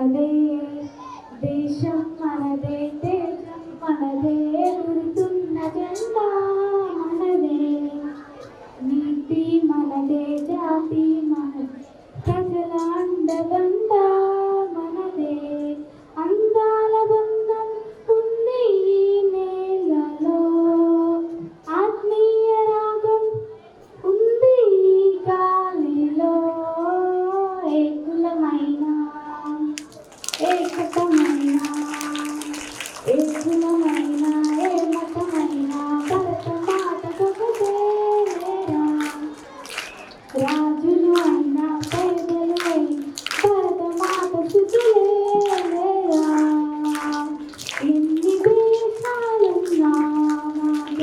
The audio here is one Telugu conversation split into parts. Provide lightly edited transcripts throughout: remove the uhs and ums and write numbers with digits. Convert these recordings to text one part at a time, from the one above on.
మనదే, దేశం మనదే, తేజం మనదే, గురుతున్న జెండా మనదే, నీతి మనదే, జాతి మనదే, ప్రజల అండదండ మనదే, అందాల బంధం ఉంది ఈ నేలలో, ఆత్మీయ రాగం ఉంది ఈ గాలిలో, ఏ కులమైనా ఏ కథమైనా ఏ కులమైనా ఏ మతమైనా భరత మాతకొకటే లేరా, రాజులు అయినా పేదలు అయినా భరత మాత స్థుతులే లేరా, ఎన్ని దేశాలున్నా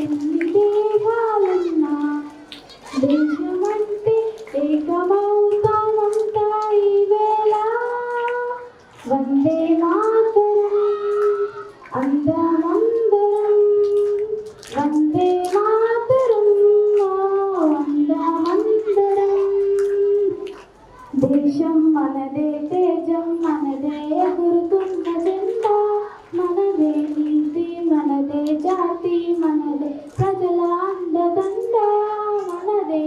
ఎన్ని దేశాలున్నా దేశమంటే ఏకమవుతామంటా ఈ వేళ, వందే మాతరం అందమందరం, వందే మాతరం అందమందరం, దేశం మనదే, తేజం మనదే, గురుతున్న జెండా మనదే, నీతి మనదే, జాతి మనదే, ప్రజల అండదండ మనదే,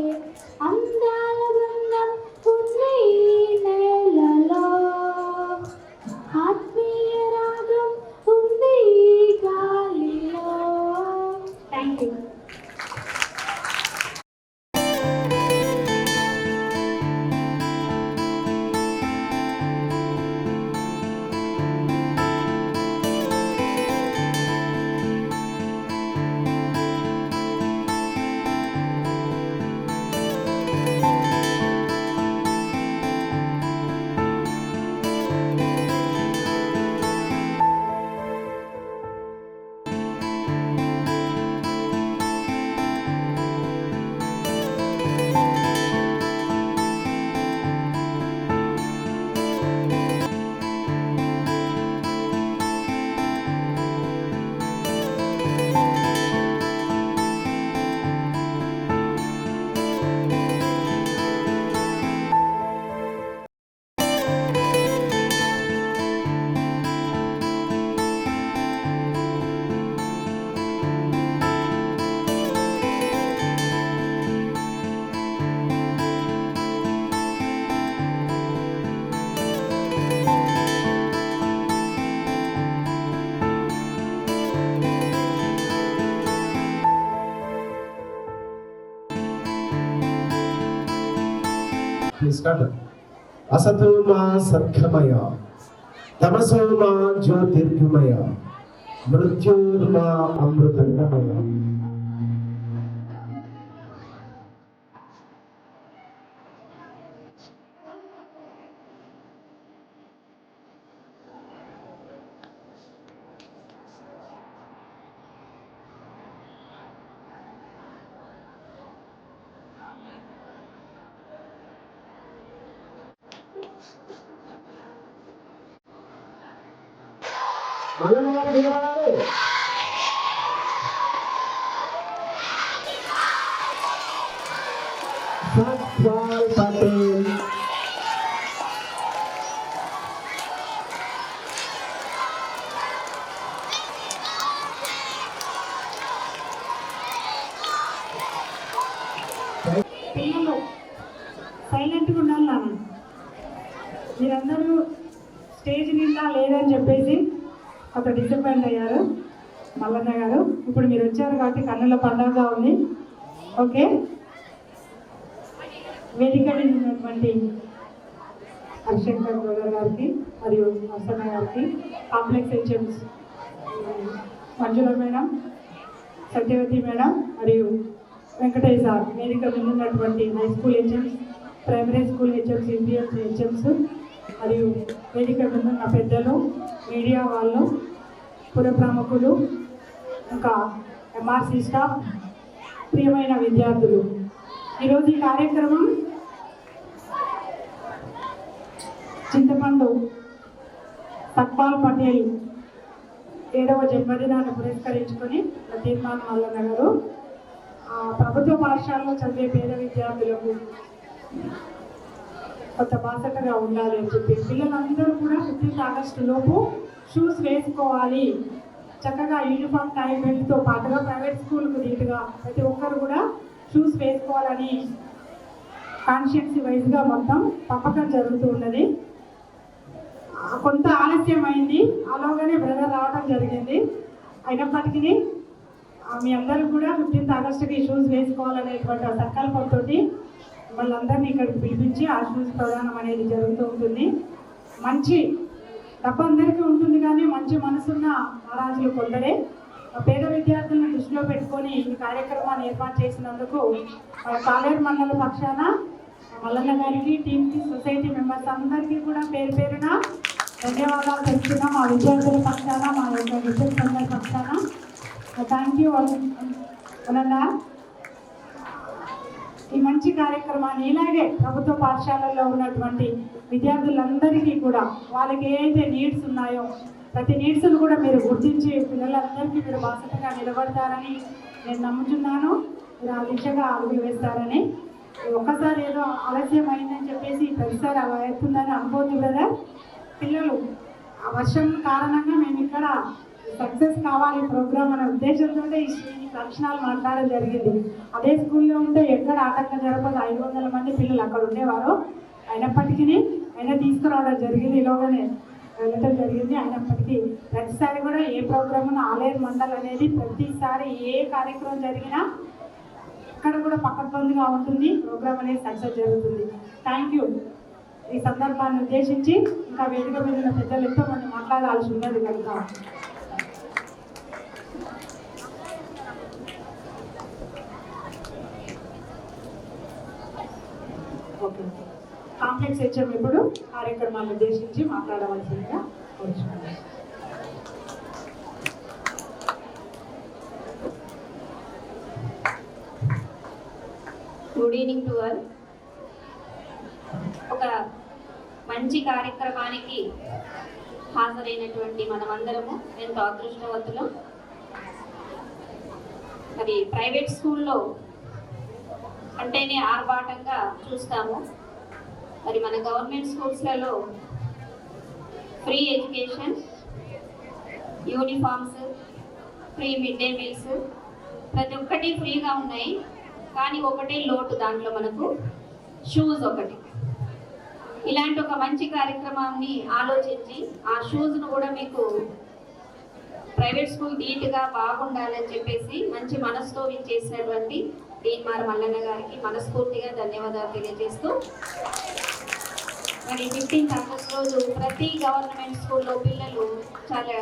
అందాల బంధం ఉంది ఈ నేలలో, ఆత్మీయ రాగం ఉంది ఈ గాలిలో. Thank you. असतो मा सद्गमय तमसो मा ज्योतिर्गमय मृत्युर्मा अमृतंगमय। सतपाल पटेल సైలెంట్గా ఉండాలి. మీరందరూ స్టేజ్ నిండా లేదని చెప్పేసి ఒక డిసప్పాయింట్ అయ్యారు మల్లన్న గారు. ఇప్పుడు మీరు వచ్చారు కాబట్టి కన్నుల పండుగగా ఉంది. ఓకే, వేదిక ఉన్నటువంటి హరిశంకర్ బ్రదర్ గారికి మరియు వసన్న గారికి, కాంప్లెక్స్ హెచ్ఎంస్ మంజుల మేడం, సత్యవతి మేడం మరియు వెంకటేష్ సార్, వేదిక ఉన్నటువంటి high school HMs, primary school HMs, Indians HMs మరియు వేదిక ఉన్న పెద్దలు, మీడియా వాళ్ళు, పుర ప్రముఖులు, ఇంకా ఎంఆర్సీ స్టాఫ్, ప్రియమైన విద్యార్థులు, ఈరోజు ఈ కార్యక్రమం చింతపండు సత్పాల్ పటేల్ 7వ జన్మదినాన్ని పురస్కరించుకొని తీర్మానం మల్లన్న గారు ప్రభుత్వ పాఠశాలలో చదివే పేద విద్యార్థులకు కొత్త బాసటగా ఉండాలి అని చెప్పి పిల్లలందరూ కూడా 15th ఆగస్టు లోపు షూస్ వేసుకోవాలి. చక్కగా యూనిఫామ్ టై బెల్ట్తో పాటుగా ప్రైవేట్ స్కూల్కు నీట్గా ప్రతి ఒక్కరు కూడా షూస్ వేసుకోవాలని కాన్షియన్సీ వైజ్గా మొత్తం పంపకం జరుగుతూ ఉన్నది. కొంత ఆలస్యం అయింది, అలాగనే బ్రదర్ రావడం జరిగింది. అయినప్పటికీ మీ అందరూ కూడా 15th ఆగస్టుకి షూస్ వేసుకోవాలనేటువంటి సంకల్పంతో వాళ్ళందరినీ ఇక్కడికి పిలిపించి ఆ షూస్ ప్రదానం అనేది జరుగుతూ ఉంటుంది. మంచి డబ్బు అందరికీ ఉంటుంది కానీ మంచి మనసున్న మహారాజులు కొందరే. పేద విద్యార్థులను దృష్టిలో పెట్టుకొని ఈ కార్యక్రమాన్ని ఏర్పాటు చేసినందుకు కాలేరు మండల పక్షాన మల్లన్న గారికి, టీంకి, సొసైటీ మెంబర్స్ అందరికీ కూడా పేరు పేరున ధన్యవాదాలు తెలుపుతున్నాం. మా విద్యార్థుల పక్షాన, మా యొక్క విద్యార్థుల పక్షాన థ్యాంక్ యూ అనందా. ఈ మంచి కార్యక్రమాన్ని ఇలాగే ప్రభుత్వ పాఠశాలల్లో ఉన్నటువంటి విద్యార్థులందరికీ కూడా వాళ్ళకి ఏదైతే నీడ్స్ ఉన్నాయో ప్రతి నీడ్స్ను కూడా మీరు గుర్తించి పిల్లలందరికీ మీరు బాధ్యతగా నిలబడతారని నేను నమ్ముతున్నాను. మీరు ఆ దిశగా అడుగులు వేస్తారని. ఒక్కసారి ఏదో ఆలస్యం అయిందని చెప్పేసి ప్రతిసారి అలా అవుతుందని అనుకోవద్దు కదా. పిల్లలు ఆ వర్షం కారణంగా మేము ఇక్కడ సక్సెస్ కావాలి ప్రోగ్రామ్ అనే ఉద్దేశంతో ఈ లక్షణాలు మాట్లాడడం జరిగింది. అదే స్కూల్లో ఉంటే ఎక్కడ ఆటంకం జరపదు, 500 మంది పిల్లలు అక్కడ ఉండేవారు. అయినప్పటికీ ఆయన తీసుకురావడం జరిగింది, ఇలాగనే వెళ్ళటం జరిగింది. అయినప్పటికీ ప్రతిసారి కూడా ఏ ప్రోగ్రామ్ ఆలేరు మండల్ అనేది ప్రతిసారి ఏ కార్యక్రమం జరిగినా ఇక్కడ కూడా పక్కబందిగా ఉంటుంది, ప్రోగ్రామ్ అనేది సక్సెస్ జరుగుతుంది. Thank you. ఈ సందర్భాన్ని ఉద్దేశించి ఇంకా వేదిక మీద ఉన్న పెద్దలు ఎంతో మంది మాట్లాడాల్సి ఉన్నది కనుక కాంప్లెక్స్ హెచ్ఎం ఇప్పుడు కార్యక్రమాలను ఉద్దేశించి మాట్లాడవలసిందిగా కోరుచున్నాను. Good evening to all. ఒక మంచి కార్యక్రమానికి హాజరైనటువంటి మనమందరము ఎంతో అదృష్టవంతులం. మరి ప్రైవేట్ స్కూల్లో అంటేనే ఆర్భాటంగా చూస్తాము. మరి మన గవర్నమెంట్ స్కూల్స్లలో free education, uniforms, free mid day meals ప్రతి ఒక్కటి ఫ్రీగా ఉన్నాయి. కానీ ఒకటే లోటు దాంట్లో మనకు షూస్ ఒకటి. ఇలాంటి ఒక మంచి కార్యక్రమాన్ని ఆలోచించి ఆ షూస్ను కూడా మీకు ప్రైవేట్ స్కూల్ నీట్గా బాగుండాలని చెప్పేసి మంచి మనసుతో చేసినటువంటి దీన్మార్ మల్లన్న గారికి మనస్ఫూర్తిగా ధన్యవాదాలు తెలియజేస్తూ, మరి 15th ఆగస్ట్ రోజు ప్రతి గవర్నమెంట్ స్కూల్లో పిల్లలు చాలా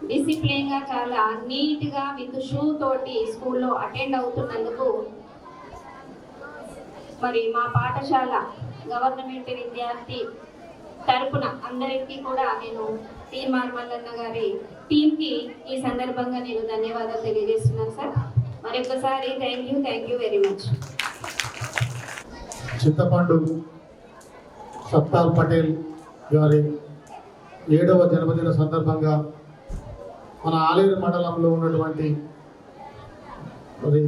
డిసిప్లిన్గా చాలా నీట్గా విత్ షూ తోటి స్కూల్లో అటెండ్ అవుతున్నందుకు మరి మా పాఠశాల గవర్నమెంట్ విద్యార్థి తరపున అందరికీ కూడా నేను దీన్మార్ మల్లన్న గారి టీంకి ఈ సందర్భంగా నేను ధన్యవాదాలు తెలియజేస్తున్నాను సార్. మరొకసారి థ్యాంక్ యూ వెరీ మచ్. చింతపండు సత్తాల్ పటేల్ గారి 7వ జన్మదిన సందర్భంగా మన ఆలేరు మండలంలో ఉన్నటువంటి మరి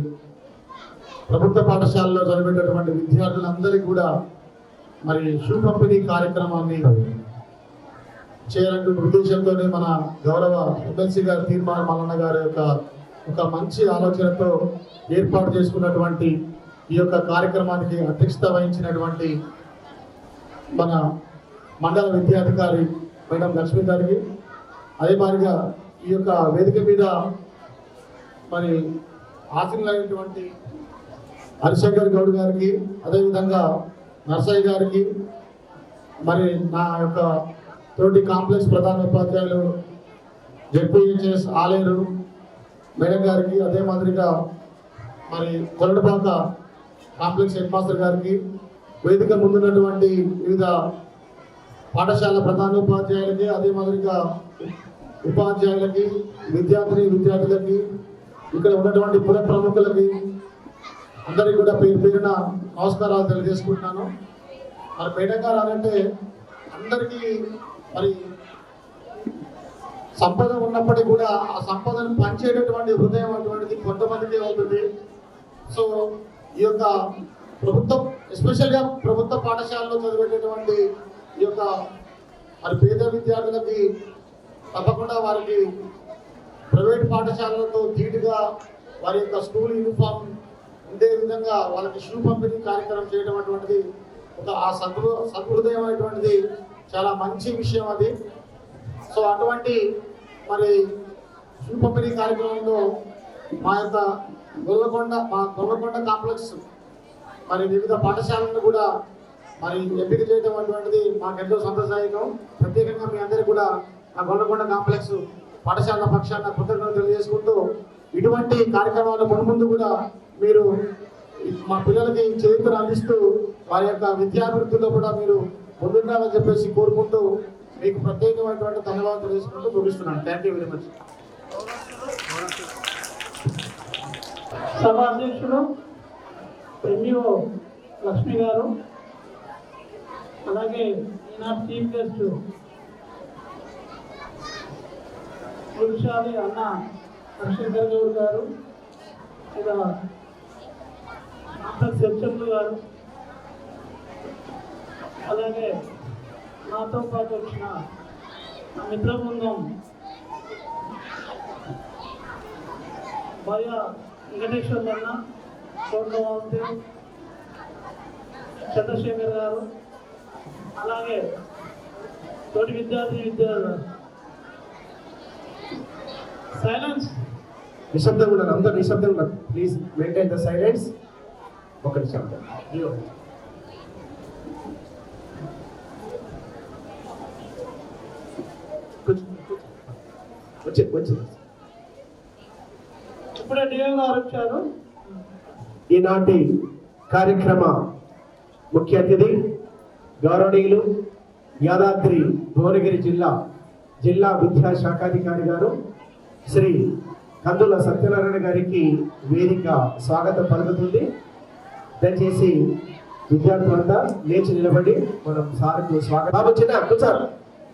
ప్రభుత్వ పాఠశాలలో చదివేటటువంటి విద్యార్థులందరికీ కూడా మరి షూ పంపిణీ కార్యక్రమాన్ని చేయాలనే ఉద్దేశంతో మన గౌరవ ఎమ్మెల్సీ గారు దీన్మార్ మల్లన్న గారి యొక్క ఒక మంచి ఆలోచనతో ఏర్పాటు చేసుకున్నటువంటి ఈ యొక్క కార్యక్రమానికి అధ్యక్షత వహించినటువంటి మన మండల విద్యాధికారి మేడం లక్ష్మి గారికి, అదే మాదిరిగా ఈ యొక్క వేదిక మీద మరి ఆశీనులైనటువంటి హరిశంకర్ గౌడ్ గారికి, అదేవిధంగా నర్సయ్య గారికి, మరి నా యొక్క తోటి కాంప్లెక్స్ ప్రధాన ఉపాధ్యాయులు జెడ్పీహెచ్ఎస్ ఆలేరు మేడం గారికి, అదే మాదిరిగా మరి కొరటపాక కాంప్లెక్స్ హెడ్ మాస్టర్ గారికి, వేదిక ముందున్నటువంటి వివిధ పాఠశాల ప్రధానోపాధ్యాయులకి, అదే మాదిరిగా ఉపాధ్యాయులకి, విద్యార్థులకి, ఇక్కడ ఉన్నటువంటి పుర ప్రముఖులకి అందరికీ కూడా పేరు పేరున నమస్కారాలు తెలియజేసుకుంటున్నాను. మరి మేడం గారు అనంటే అందరికీ మరి సంపద ఉన్నప్పటికీ కూడా ఆ సంపదను పంచేటటువంటి హృదయం అటువంటిది కొంతమందికే ఉంటుంది. సో ఈ యొక్క ప్రభుత్వ ఎస్పెషల్గా ప్రభుత్వ పాఠశాలలో చదివేటటువంటి ఈ యొక్క మరి పేద విద్యార్థులకి తప్పకుండా వారికి ప్రైవేట్ పాఠశాలలతో ధీటుగా వారి యొక్క స్కూల్ యూనిఫామ్ ఉండే విధంగా వాళ్ళకి షూ పంపిణీ కార్యక్రమం చేయడం అటువంటిది ఒక ఆ సహృదయం అనేటువంటిది చాలా మంచి విషయం అది. సో అటువంటి మరి షూ పంపిణీ కార్యక్రమంలో మా గొల్లకొండ కాంప్లెక్స్ మరి వివిధ పాఠశాలను కూడా మరి ఎంపిక చేయడం అటువంటిది మాకెంతో సంతోషదాయకం. ప్రత్యేకంగా మీ అందరికీ కూడా మా గొల్లకొండ కాంప్లెక్స్ పాఠశాల పక్షాన కృతజ్ఞతలు తెలియజేసుకుంటూ ఇటువంటి కార్యక్రమాలు ముందు కూడా మీరు మా పిల్లలకి చేతులు అందిస్తూ వారి యొక్క విద్యాభివృద్ధిలో కూడా మీరు ముందుండాలని చెప్పేసి కోరుకుంటూ మీకు ప్రత్యేకమైనటువంటి ధన్యవాదాలు తెలియజేసుకుంటూ ముగిస్తున్నాను. Thank you very much. సభ అధ్యక్షుడు ఎంఈఓ లక్ష్మి గారు, అలాగే ఈనాటి చీఫ్ గెస్ట్ గురుశాలి అన్న హర్షేందర్ గౌడ్ గారు, ఇలా సెప్టెంబర్ గారు, అలాగే నాతో పాటు వచ్చిన మిత్ర బృందం భయ వెంకటేశ్వర్ అన్న, కోట్లవాసుదేవ్, చంద్రశేఖర్ గారు, అలాగే తోటి విద్యార్థులు సైలెన్స్ నిశ్శబ్దం కూడా అందరూ నిశ్శబ్దం కూడా ప్లీజ్ మెయింటైన్ ద సైలెన్స్. ఒక నిశ్శబ్దం. వచ్చి ఇప్పుడే డిఓ గారు వచ్చారు. ఈనాటి కార్యక్రమ ముఖ్య అతిథి గౌరవనీయులు యాదాద్రి భువనగిరి జిల్లా విద్యాశాఖాధికారి గారు శ్రీ కందుల సత్యనారాయణ గారికి వేదిక స్వాగతం పలుకుతుంది. దయచేసి విద్యార్థులంతా లేచి నిలబడి మనం సార్కు స్వాగతం వచ్చిన కూర్చోరు.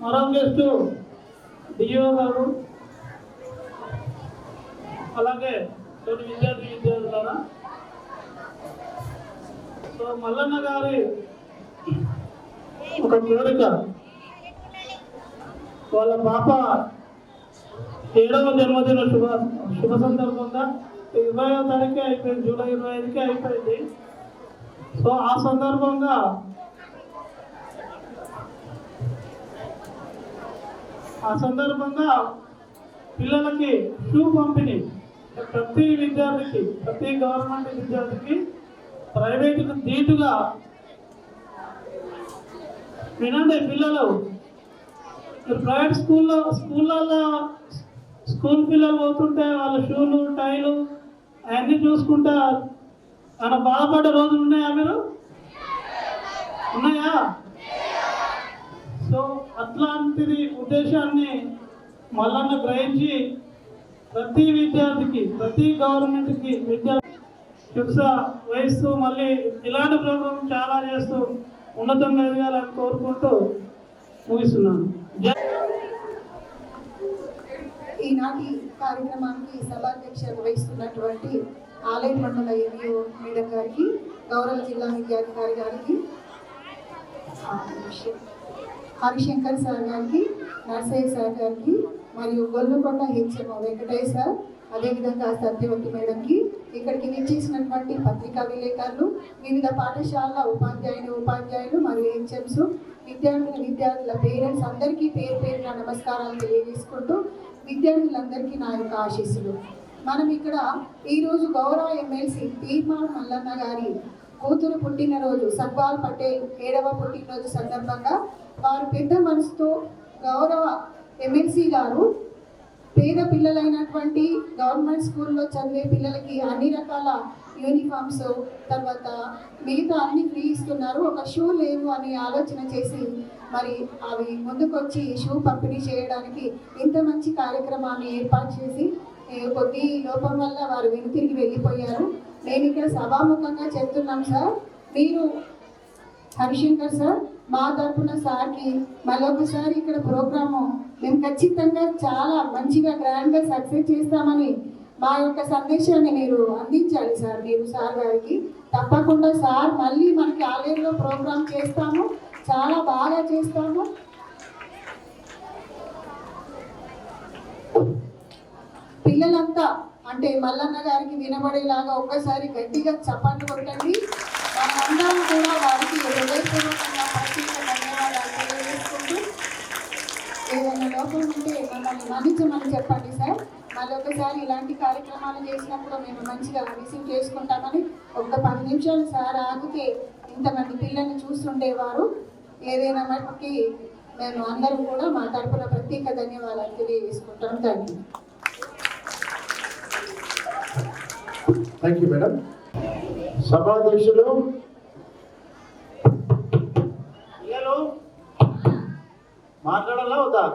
మరో గెస్ట్ డిఓ గారు, అలాగే తోటి విద్యార్థులారా, సో మల్లన్న గారి ఒక కోరిక, వాళ్ళ పాప 7వ జన్మదిన శుభ సందర్భంగా 20వ తారీఖు అయిపోయింది, జూలై 25కి అయిపోయింది. సో ఆ సందర్భంగా పిల్లలకి షూ పంపిణీ ప్రతి విద్యార్థికి, ప్రతి గవర్నమెంట్ విద్యార్థికి ప్రైవేటుకు ధీటుగా వినండి. పిల్లలు ప్రైవేట్ స్కూళ్ళల్లో స్కూల్ పిల్లలు పోతుంటే వాళ్ళ షూలు టైలు అవన్నీ చూసుకుంటా ఆయన బాధపడే రోజులు ఉన్నాయా? మీరు ఉన్నాయా? సో అట్లాంటిది ఉద్దేశాన్ని మల్లన్న గ్రహించి ప్రతి విద్యార్థికి, ప్రతి గవర్నమెంట్కి శిక్ష వహిస్తూ మళ్ళీ ఇలాంటి ప్రోగ్రాం చాలా చేస్తూ ఉన్నతంగా ఎదగాలని కోరుకుంటూ ముగిస్తున్నాను. ఈనాటి కార్యక్రమానికి సభాధ్యక్షత వహిస్తున్నటువంటి ఆలయ మండల ఎంఈఓ మేడం గారికి, గౌరవ జిల్లా విద్యాధికారి గారికి, హరిశంకర్ సార్ గారికి, నర్సయ్య సార్ గారికి, మరియు గొల్లకొండ హెచ్ఎంఓ వెంకటయ్య సార్, అదేవిధంగా సత్యవతి మేడంకి, ఇక్కడికి విచ్చేసినటువంటి పత్రికా విలేకరులు, వివిధ పాఠశాలల ఉపాధ్యాయులు మరియు హెచ్ఎంస్, విద్యార్థుల పేరెంట్స్ అందరికీ పేరున నమస్కారాలు తెలియజేసుకుంటూ విద్యార్థులందరికీ నా యొక్క ఆశీస్సులు. మనం ఇక్కడ ఈరోజు గౌరవ ఎమ్మెల్సీ తీర్మాన్ మల్లన్న గారి కూతురు పుట్టినరోజు, సగ్వాల్ పటేల్ 7వ పుట్టినరోజు సందర్భంగా వారు పెద్ద మనసుతో గౌరవ ఎమ్మెల్సీ గారు పేద పిల్లలైనటువంటి గవర్నమెంట్ స్కూల్లో చదివే పిల్లలకి అన్ని రకాల యూనిఫామ్స్, తర్వాత మిగతా అన్ని ఫ్రీ ఇస్తున్నారు. ఒక షూ లేవు అని ఆలోచన చేసి మరి అవి ముందుకొచ్చి షూ పంపిణీ చేయడానికి ఇంత మంచి కార్యక్రమాన్ని ఏర్పాటు చేసి కొద్ది లోపం వల్ల వారు వెనుతిరిగి వెళ్ళిపోయారు. నేను ఇక్కడ సభాముఖంగా చెప్తున్నాం సార్, మీరు హరిశంకర్ సార్ మా తరఫున సార్కి మరొకసారి ఇక్కడ ప్రోగ్రాము మేము ఖచ్చితంగా చాలా మంచిగా గ్రాండ్గా సక్సెస్ చేస్తామని మా యొక్క సందేశాన్ని మీరు అందించాలి సార్. మీరు సార్ గారికి తప్పకుండా సార్ మళ్ళీ మనకి ఆలయంలో ప్రోగ్రామ్ చేస్తాము, చాలా బాగా చేస్తాము. పిల్లలంతా అంటే మల్లన్న గారికి వినబడేలాగా ఒక్కసారి గట్టిగా చప్పట్లు కొట్టండి. మనందరం కూడా వారికి హృదయపూర్వకంగా ప్రత్యేక ధన్యవాదాలు తెలియజేసుకుంటూ, ఏదైనా లోపం ఉంటే మమ్మల్ని మన్నించమని చెప్పండి సార్. మళ్ళీ ఒకసారి ఇలాంటి కార్యక్రమాలు చేసినప్పుడు మేము మంచిగా రిసీవ్ చేసుకుంటామని. ఒక 10 నిమిషాలు సార్ ఆగితే ఇంతమంది పిల్లల్ని చూస్తుండేవారు. ఏదైనా మటుకి మేము అందరం కూడా మా తరపున ప్రత్యేక ధన్యవాదాలు తెలియజేసుకుంటాం. Thank you madam. సభాధ్యక్షులు పిల్లలు మాట్లాడాలా వద్దా?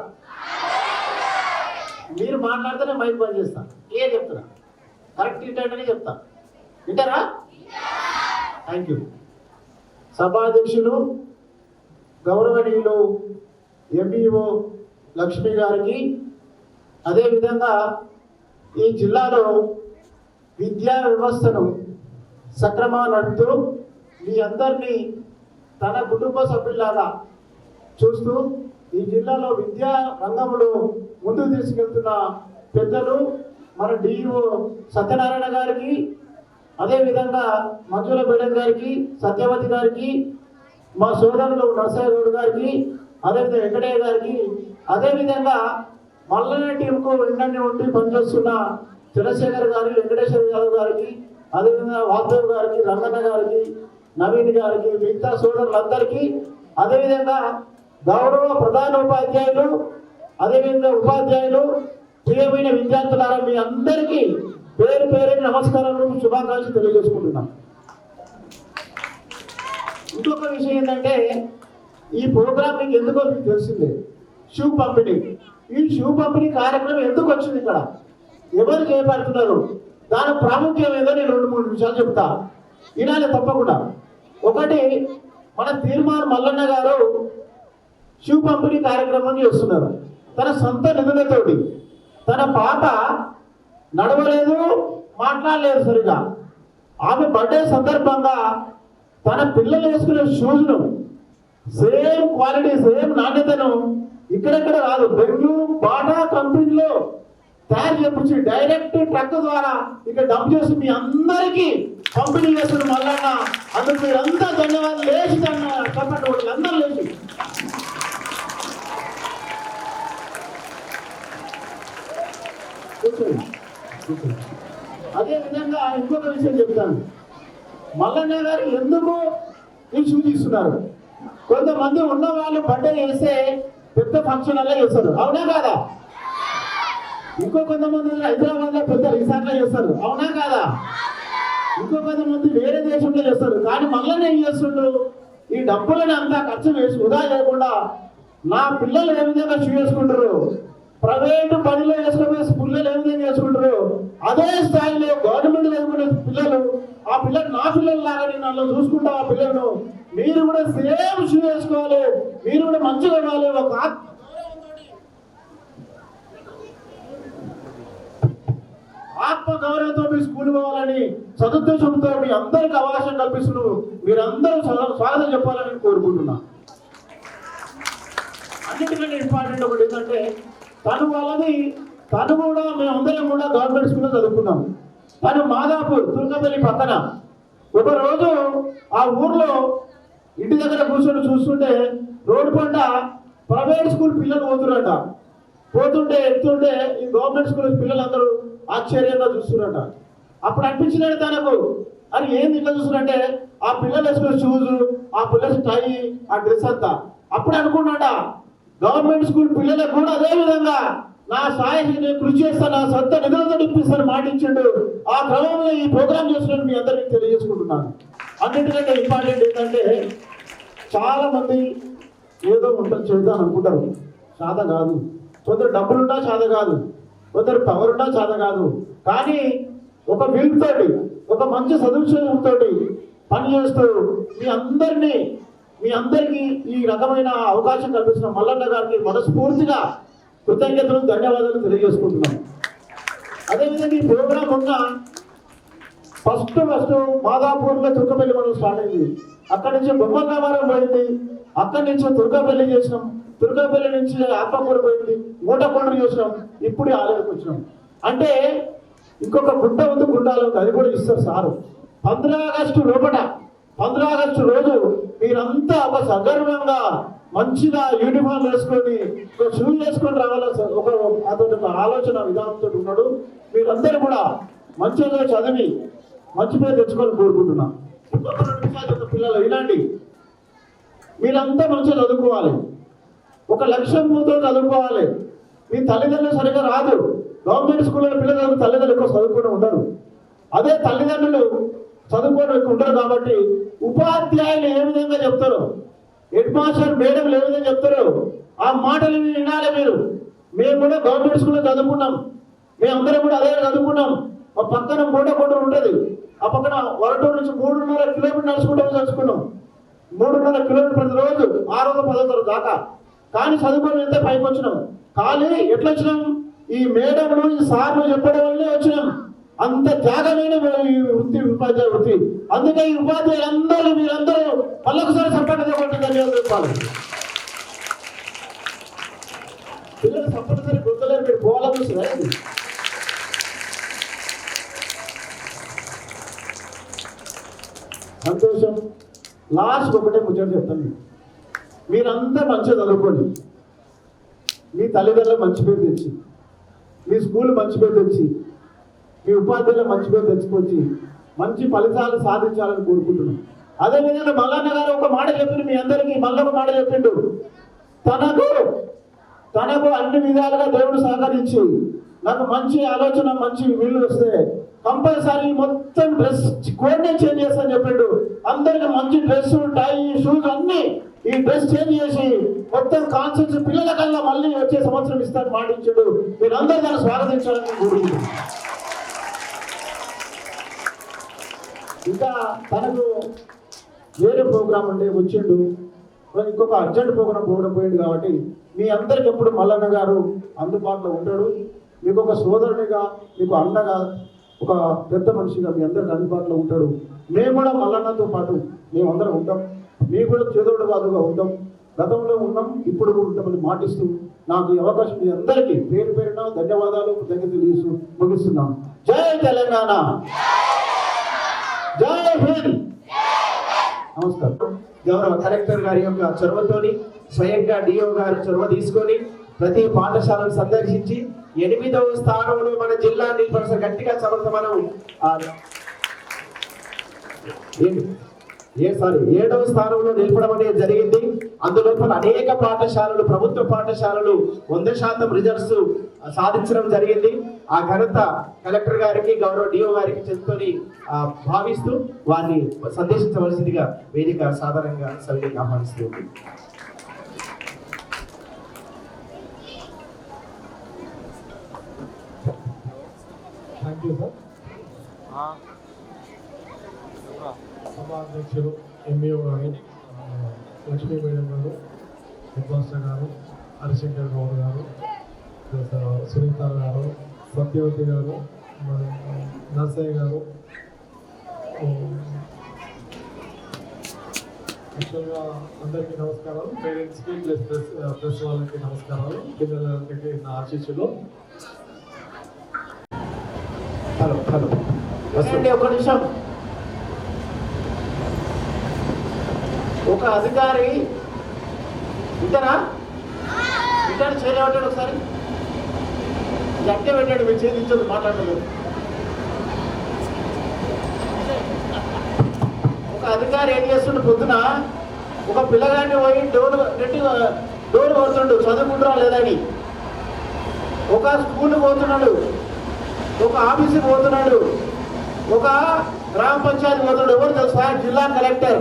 మీరు మాట్లాడితేనే మైక్ బంద్ చేస్తా. క్లియర్ చెప్తున్నా, కరెక్ట్ ఇంటనే చెప్తా. వింటారా? Thank you. సభాధ్యక్షులు గౌరవనీయులు ఎంఈఓ లక్ష్మి గారికి, అదేవిధంగా ఈ జిల్లాలో విద్యా వ్యవస్థను సక్రమంగా నడుపుతూ మీ అందరినీ తన కుటుంబ సభ్యులాగా చూస్తూ ఈ జిల్లాలో విద్యా రంగంలో ముందుకు తీసుకెళ్తున్న పెద్దలు మన డిఈఓ సత్యనారాయణ గారికి, అదేవిధంగా మంజుల మేడం గారికి, సత్యవతి గారికి, మా సోదరులు నరసయ్య గౌడ్ గారికి, అదేవిధంగా వెంకటయ్య గారికి, అదేవిధంగా మల్లన్న టీంకు వెంటనే ఉండి పనిచేస్తున్న చంద్రశేఖర్ గారికి, వెంకటేశ్వర యాదవ్ గారికి, అదేవిధంగా వాసుదేవ్ గారికి, రంగన్న గారికి, నవీన్ గారికి, మిగతా సోదరులందరికీ, అదేవిధంగా గౌరవ ప్రధాన ఉపాధ్యాయులు, అదేవిధంగా ఉపాధ్యాయులు, ప్రియమైన విద్యార్థులారా, మీ అందరికీ పేరు పేరుని నమస్కారాలు, శుభాకాంక్షలు తెలియజేసుకుంటున్నాం. ఇంకొక విషయం ఏంటంటే, ఈ ప్రోగ్రాం మీకు ఎందుకో మీకు తెలిసిందే, షూ పంపిణీ. ఈ షూ పంపిణీ కార్యక్రమం ఎందుకు వచ్చింది, ఇక్కడ ఎవరు చేపడుతున్నారు, దాని ప్రాముఖ్యం ఏదో నేను 2-3 నిమిషాలు చెప్తా. వినాలి తప్పకుండా. ఒకటి, మన తీర్మాన్ మల్లన్న గారు షూ పంపిణీ కార్యక్రమం చేస్తున్నారు. తన సొంత నిధులతోటి. తన పాప నడవలేదు, మాట్లాడలేదు సరిగా. ఆమె బర్త్డే సందర్భంగా తన పిల్లలు వేసుకునే షూస్ను సేమ్ క్వాలిటీ, సేమ్ నాణ్యతను ఇక్కడెక్కడ కాదు, బెంగళూరు బాటా కంపెనీలో తయారు చేపించి డైరెక్ట్ ట్రక్ ద్వారా ఇక్కడ డంప్ చేసి మీ అందరికీ పంపిణీ చేస్తున్న మల్లన్న. అందుకు మీరంతా ధన్యవాదాలు. లేచి చెప్పండి, వాళ్ళందరూ లేచి. అదే విధంగా ఇంకొక విషయం చెప్తాను. మల్లన్న గారు ఎందుకు ఈ షూ తీస్తున్నారు? కొంతమంది ఉన్న వాళ్ళు బర్త్డే చేస్తే పెద్ద ఫంక్షన్ అలా చేస్తారు, అవునా కాదా? ఇంకో కొంతమంది హైదరాబాద్ లో పెద్ద రిసార్ట్లో చేస్తారు, అవునా కాదా? ఇంకో కొంతమంది వేరే దేశంలో చేస్తారు. కానీ మల్లన్న ఏం చేస్తుండ్రు, ఈ డబ్బులను అంతా ఖర్చు వేసి వృధా చేయకుండా నా పిల్లలు ఏ విధంగా షూ వేసుకుంటారు, ప్రైవేటు పనిలో వేసుకునే పిల్లలు ఏ విధంగా చేసుకుంటారు, అదే స్థాయిలో గవర్నమెంట్ చదువుకునే పిల్లలు, ఆ పిల్లలు నా పిల్లలు లాగా నేను అలా చూసుకుంటా. ఆ పిల్లలను మీరు కూడా సేమ్ షూ వేసుకోవాలి, మీరు కూడా మంచిగా ఉండాలి. ఒక ఆత్మ గౌరవంతో మీ స్కూల్ పోవాలని సదుద్దేశంతో మీ అందరికి అవకాశం కల్పిస్తున్నారు. మీరందరూ స్వాగతం చెప్పాలని కోరుకుంటున్నా. అన్నిటికంటే ఇంపార్టెంట్ ఒకటి ఏంటంటే, తను కూడా మేమందరం కూడా గవర్నమెంట్ స్కూల్లో చదువుకున్నాం. తను మాదాపూర్ తుర్కపల్లి పక్కన. ఒకరోజు ఆ ఊర్లో ఇంటి దగ్గర కూర్చొని చూస్తుంటే రోడ్డు పంట ప్రైవేట్ స్కూల్ పిల్లలు పోతున్నట. పోతుంటే ఎత్తుంటే ఈ గవర్నమెంట్ స్కూల్ పిల్లలందరూ ఆశ్చర్యంగా చూస్తున్నారట. అప్పుడు అనిపించినాడు తనకు, అది ఏంది ఇట్లా చూస్తున్నారంటే ఆ పిల్లలు వేసుకునే షూస్, ఆ పిల్లల టై, ఆ డ్రెస్ అంతా. అప్పుడు అనుకున్నాడ, గవర్నమెంట్ స్కూల్ పిల్లలకు కూడా అదే విధంగా నా స్థాయికి నేను కృషి చేస్తాను, నా సొంత నిధులతో ఇప్పిస్తాను మాటించిండు. ఆ క్రమంలో ఈ ప్రోగ్రామ్ చేస్తున్నట్టు మీ అందరికీ తెలియజేసుకుంటున్నాను. అన్నింటికంటే ఇంపార్టెంట్ ఏంటంటే, చాలా మంది ఏదో ఉంటుంది చేద్దాం అనుకుంటారు, చేత కాదు. కొందరు డబ్బులున్నా చేత కాదు, కొందరు పవర్ ఉన్నా చేత కాదు. కానీ ఒక విల్ తోటి, ఒక మంచి సదుద్దేశంతో పనిచేస్తూ మీ అందరికీ ఈ రకమైన అవకాశం కల్పించిన మల్లన్న గారికి మనస్ఫూర్తిగా కృతజ్ఞతలు, ధన్యవాదాలు తెలియజేసుకుంటున్నాం. అదేవిధంగా ఈ ప్రోగ్రామ్ ఉన్న ఫస్ట్ మాదాపూర్లో తుర్కపల్లి మనం స్టార్ట్ అయింది. అక్కడి నుంచి బొమ్మకామారం పోయింది, అక్కడి నుంచి తుర్కపల్లి చేసినాం, తుర్కపల్లి నుంచి ఆత్మకూరు పోయింది, మూటకొండలు చూసినాం, ఇప్పుడు ఆలయకు వచ్చినాం. అంటే ఇంకొక గుంట ఉంది, గుండాలు ఉంది, అది కూడా ఇస్తారు సారు. 15 ఆగస్టు లోపల 15 ఆగస్టు రోజు మీరంతా ఒక సగర్వంగా మంచిగా యూనిఫామ్ వేసుకొని ఒక షూ వేసుకొని రావాలని అతను ఒక ఆలోచన విధానంతో ఉన్నాడు. మీరందరూ కూడా మంచిగా చదివి మంచి పేరు తెచ్చుకొని కోరుకుంటున్నా. ఇంకొక 2 నిమిషాలు పిల్లలు వినండి. మీరంతా మంచిగా చదువుకోవాలి, ఒక లక్ష్యంతో చదువుకోవాలి. మీ తల్లిదండ్రులు సరిగ్గా రాదు, గవర్నమెంట్ స్కూల్లో పిల్లలు తల్లిదండ్రులు ఎక్కువ చదువుకొని ఉండరు. అదే తల్లిదండ్రులు చదువుకొని ఉండరు కాబట్టి ఉపాధ్యాయులు ఏ విధంగా చెప్తారు, హెడ్ మాస్టర్ మేడంలు ఏ విధంగా చెప్తారు, ఆ మాటలు వినాలి మీరు. మేము కూడా గవర్నమెంట్ స్కూల్లో చదువుకున్నాం, మేమందరం కూడా అదే చదువుకున్నాం. మా పక్కన మూటకొండ ఉంటుంది, ఆ పక్కన వరటూరు నుంచి 3.5 కిలోమీటర్ నడుచుకుంటూ చదువుకున్నాం. 3.5 కిలోమీటర్ ప్రతిరోజు 6వ 10వ తరగతి దాకా. కానీ చదువుకొని వెళ్తే పైకి వచ్చినాం. కానీ ఎట్లా వచ్చినాం? ఈ మేడంలు ఈ సార్లు చెప్పడం వల్లే వచ్చినాం. అంత త్యాగమైన ఈ వృత్తి ఉపాధ్యాయ వృత్తి. అందుకే ఈ ఉపాధ్యాయులందరూ మీరందరూ మళ్ళొకసారి సపోర్ట్ ధన్యవాదాలు చెప్పాలి. పిల్లలు తప్పనిసరి గుర్తులేరు, మీరు పోవాలని చూస్తున్నారా? సంతోషం. లాస్ట్ ఒకటే ముచ్చట చెప్తాను. మీరంతా మంచిగా చదువుకోండి, మీ తల్లిదండ్రులు మంచి పేరు తెచ్చి, మీ స్కూల్ మంచి పేరు తెచ్చి, మీ ఉపాధ్యాయులు మంచి పేరు తెచ్చుకొచ్చి మంచి ఫలితాలు సాధించాలని కోరుకుంటున్నాం. అదేవిధంగా మల్లన్న గారు ఒక మాట చెప్పిండు మీ అందరికీ, మళ్ళీ ఒక మాట చెప్పిండు. తనకు అన్ని విధాలుగా దేవుడు సహకరించి నాకు మంచి ఆలోచన మంచి వీళ్ళు వస్తే కంపల్సరీ మొత్తం డ్రెస్ కోడ్నే చేంజ్ చేస్తాను చెప్పిండు. అందరికి మంచి డ్రెస్, టై, షూస్ అన్ని ఈ డ్రెస్ చేంజ్ చేసి మొత్తం కాన్సెప్ట్స్ పిల్లల కల్లా మళ్ళీ వచ్చే సంవత్సరం ఇస్తాను మాటించాడు. మీరందరూ దాన్ని స్వాగతించాలని కోరుకుంటున్నాను. ఇంకా తనకు వేరే ప్రోగ్రాం ఉండే వచ్చిండు, ఇంకొక అర్జెంట్ ప్రోగ్రాం పోయింది కాబట్టి మీ అందరికి ఎప్పుడు మల్లన్న గారు అందుబాటులో ఉంటాడు. మీకు ఒక సోదరునిగా, మీకు అన్నగా, ఒక పెద్ద మనిషిగా మీ అందరికి అందుబాటులో ఉంటాడు. మేము కూడా మల్లన్నతో పాటు మేమందరం ఉంటాం, మేము కూడా చేదోడు వాదుగా ఉంటాం. గతంలో ఉన్నాం, ఇప్పుడు కూడా ఉంటామని మాటిస్తూ నాకు ఈ అవకాశం మీ అందరికీ పేరు పేరున ధన్యవాదాలు తెలియజేస్తూ ముగిస్తున్నాం. జై తెలంగాణ, జై హింద్. నమస్కారం. గౌరవ కలెక్టర్ గారి యొక్క చొరవతోని స్వయంగా డిఓ గారు చొరవ తీసుకొని ప్రతి పాఠశాలను సందర్శించి 8వ స్థానంలో మన జిల్లా నిలబడ గట్టిగా మనం 7వ స్థానంలో నిలపడం అనేది జరిగింది. అందులోపల అనేక పాఠశాలలు, ప్రభుత్వ పాఠశాలలు 100% రిజల్ట్స్ సాధించడం జరిగింది. ఆ ఘనత కలెక్టర్ గారికి, గౌరవ డిఓ గారికి చెందుతని భావిస్తూ వారిని సందేశించవలసిందిగా వేదిక సాధారణంగా సభ్యులకు ఆహ్వానిస్తుంది. Thank you sir. సభాధ్యక్షులు ఎంఈఓ గారు, లక్ష్మీ మేడం గారు, హెడ్ మాస్టర్ గారు, హరిశంకర్ గౌడ్ గారు, సునీత గారు, సత్యవతి గారు, నర్సయ్య గారు, యాక్చువల్గా అందరికీ నమస్కారాలు. పేరెంట్స్కి ప్రెస్ వాళ్ళకి నమస్కారాలు. పిల్లలకి నా ఆశీస్సులు. హలో ఒక నిమిషం. ఒక అధికారి ఇతరా చేయలేమంటాడు, ఒకసారి గట్టే పెట్టాడు, మీరు చేయించదు మాట్లాడలేదు. ఒక అధికారి ఏం చేస్తుండే, పొద్దున ఒక పిల్లగాడిని పోయి డోర్ కొడుతుండు చదువుకుంటురా లేదని. ఒక స్కూల్ పోతున్నాడు, ఒక ఆఫీస్కి పోతున్నాడు, ఒక గ్రామ పంచాయతీ పోతున్నాడు. ఎవరు తెలుసా? జిల్లా కలెక్టర్.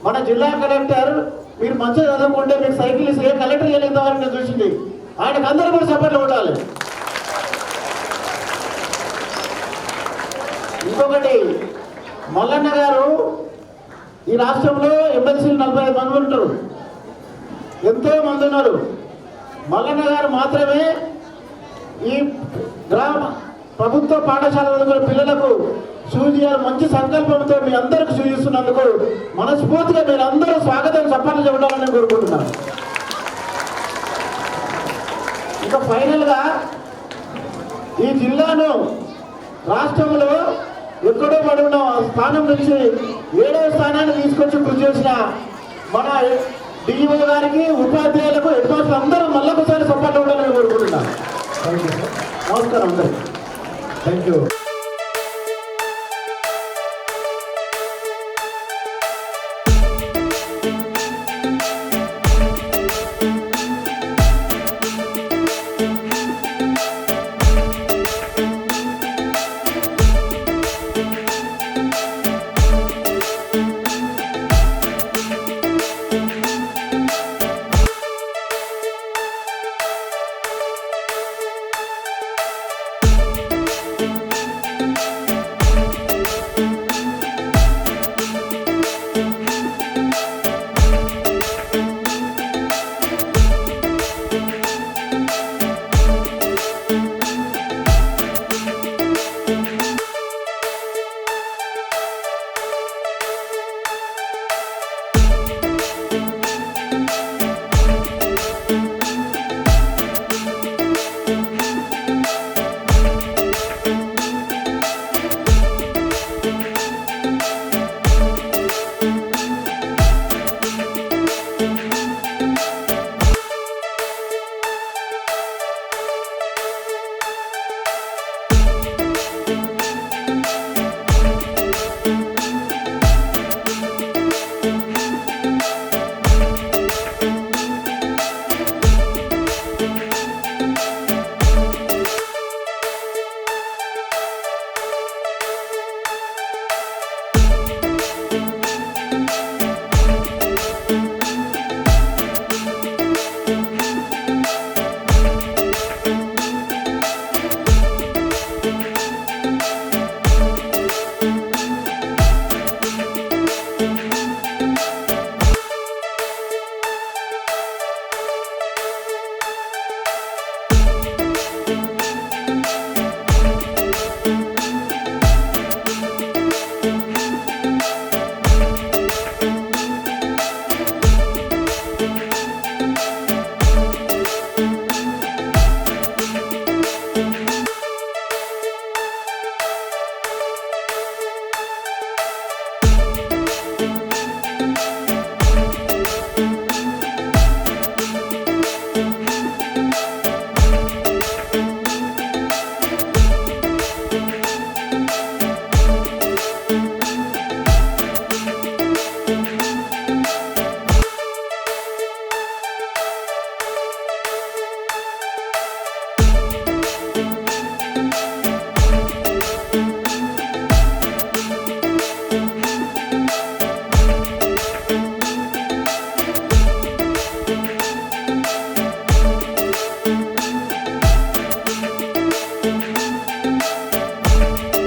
మన జిల్లా కలెక్టర్ మీరు మంచిగా చదువుకుంటే మీకు సైకిల్ ఇస్తే కలెక్టర్ చేయలేదని నేను చూసింది. ఆయనకు అందరూ కూడా సపోర్ట్లు ఉండాలి. ఇంకొకటి, మల్లన్న గారు ఈ రాష్ట్రంలో ఎమ్మెల్సీలు 45 మంది ఉంటారు, ఎంతో మంది ఉన్నారు. మల్లన్న గారు మాత్రమే ఈ ప్రభుత్వ పాఠశాల చదువుకునే పిల్లలకు షూస్ ఇవ్వాలి మంచి సంకల్పంతో మీ అందరికి షూస్ ఇస్తున్నందుకు మనస్ఫూర్తిగా మీరు అందరూ స్వాగతం చెప్పాలని చెప్పాలని నేను కోరుకుంటున్నాను. ఇక ఫైనల్గా ఈ జిల్లాను రాష్ట్రంలో ఎక్కడో పడిన స్థానం నుంచి 7వ స్థానాన్ని తీసుకొచ్చి కృషి చేసిన మన డిఈఓ గారికి, ఉపాధ్యాయులకు, హెడ్ మాస్టర్ అందరూ మళ్ళొకసారి సపోర్ట్ ఇవ్వాలని కోరుకుంటున్నాను. Thank you sir. నమస్కారం అందరికీ. Thank you.